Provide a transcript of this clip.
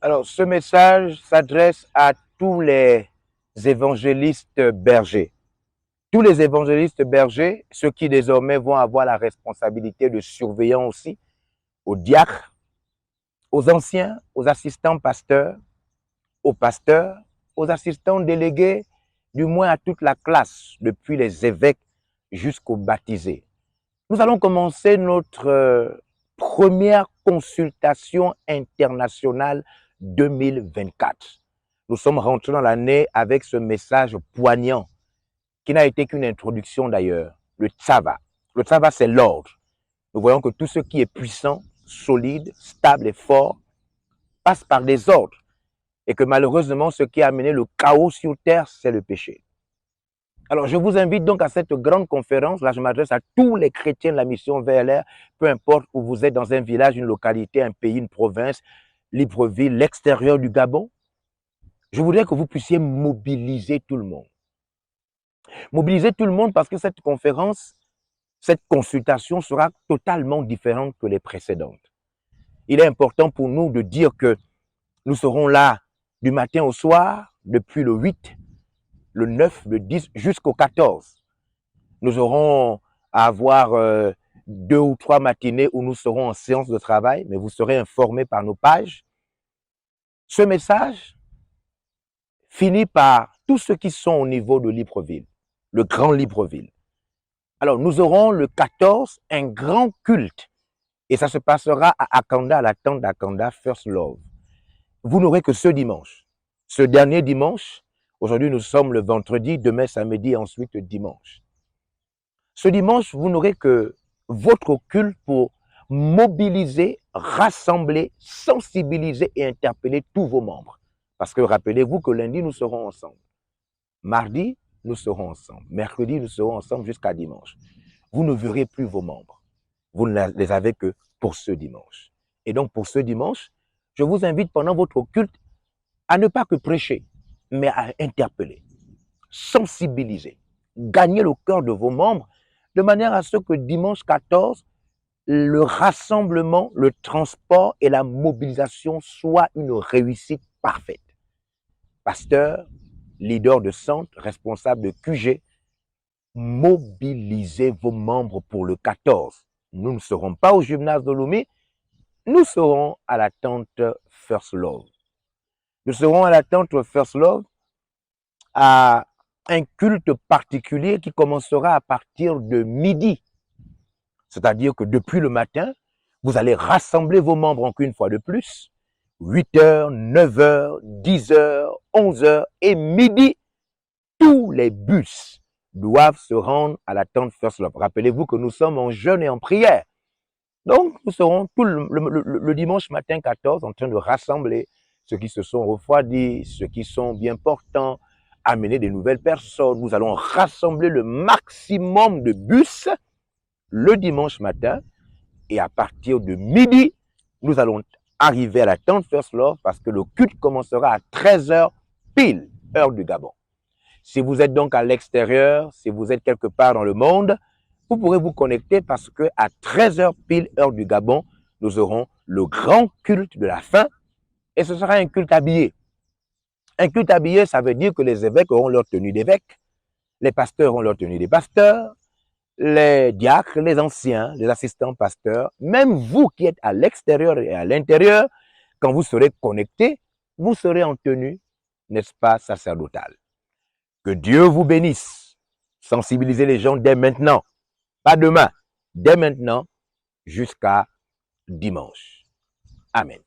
Alors, ce message s'adresse à tous les évangélistes bergers. Tous les évangélistes bergers, ceux qui désormais vont avoir la responsabilité de surveillant aussi, aux diacres, aux anciens, aux assistants pasteurs, aux pasteurs, aux assistants délégués, du moins à toute la classe, depuis les évêques jusqu'aux baptisés. Nous allons commencer notre première consultation internationale 2024. Nous sommes rentrés dans l'année avec ce message poignant, qui n'a été qu'une introduction d'ailleurs, le Tsava. Le Tsava, c'est l'ordre. Nous voyons que tout ce qui est puissant, solide, stable et fort passe par des ordres. Et que malheureusement, ce qui a amené le chaos sur terre, c'est le péché. Alors, je vous invite donc à cette grande conférence. Là, je m'adresse à tous les chrétiens de la mission VLR, peu importe où vous êtes, dans un village, une localité, un pays, une province, Libreville, l'extérieur du Gabon. Je voudrais que vous puissiez mobiliser tout le monde. Mobiliser tout le monde parce que cette conférence, cette consultation sera totalement différente que les précédentes. Il est important pour nous de dire que nous serons là du matin au soir, depuis le 8, le 9, le 10 jusqu'au 14. Nous aurons à avoir 2 ou 3 matinées où nous serons en séance de travail, mais vous serez informés par nos pages. Ce message finit par tous ceux qui sont au niveau de Libreville, le grand Libreville. Alors, nous aurons le 14 un grand culte et ça se passera à Akanda, à la tente d'Akanda, First Love. Vous n'aurez que ce dimanche. Ce dernier dimanche, aujourd'hui nous sommes le vendredi, demain samedi, ensuite dimanche. Ce dimanche, vous n'aurez que votre culte pour mobiliser, rassembler, sensibiliser et interpeller tous vos membres. Parce que rappelez-vous que lundi, nous serons ensemble. Mardi, nous serons ensemble. Mercredi, nous serons ensemble jusqu'à dimanche. Vous ne verrez plus vos membres. Vous ne les avez que pour ce dimanche. Et donc, pour ce dimanche, je vous invite pendant votre culte à ne pas que prêcher, mais à interpeller, sensibiliser, gagner le cœur de vos membres de manière à ce que dimanche 14, le rassemblement, le transport et la mobilisation soient une réussite parfaite. Pasteur, leader de centre, responsable de QG, mobilisez vos membres pour le 14. Nous ne serons pas au gymnase de Lomé, nous serons à la tente First Love. Nous serons à la tente First Love à un culte particulier qui commencera à partir de midi. C'est-à-dire que depuis le matin, vous allez rassembler vos membres encore une fois de plus. 8h, 9h, 10h, 11h et midi, tous les bus doivent se rendre à la tente First Love. Rappelez-vous que nous sommes en jeûne et en prière. Donc, nous serons tout le dimanche matin 14 en train de rassembler ceux qui se sont refroidis, ceux qui sont bien portants, amener des nouvelles personnes. Nous allons rassembler le maximum de bus le dimanche matin et à partir de midi, nous allons arriver à la tente First Love parce que le culte commencera à 13h pile, heure du Gabon. Si vous êtes donc à l'extérieur, si vous êtes quelque part dans le monde, vous pourrez vous connecter parce que à 13h pile, heure du Gabon, nous aurons le grand culte de la fin et ce sera un culte habillé. Un culte habillé, ça veut dire que les évêques auront leur tenue d'évêques, les pasteurs auront leur tenue des pasteurs, les diacres, les anciens, les assistants pasteurs, même vous qui êtes à l'extérieur et à l'intérieur, quand vous serez connectés, vous serez en tenue, n'est-ce pas, sacerdotale. Que Dieu vous bénisse. Sensibilisez les gens dès maintenant, pas demain, dès maintenant, jusqu'à dimanche. Amen.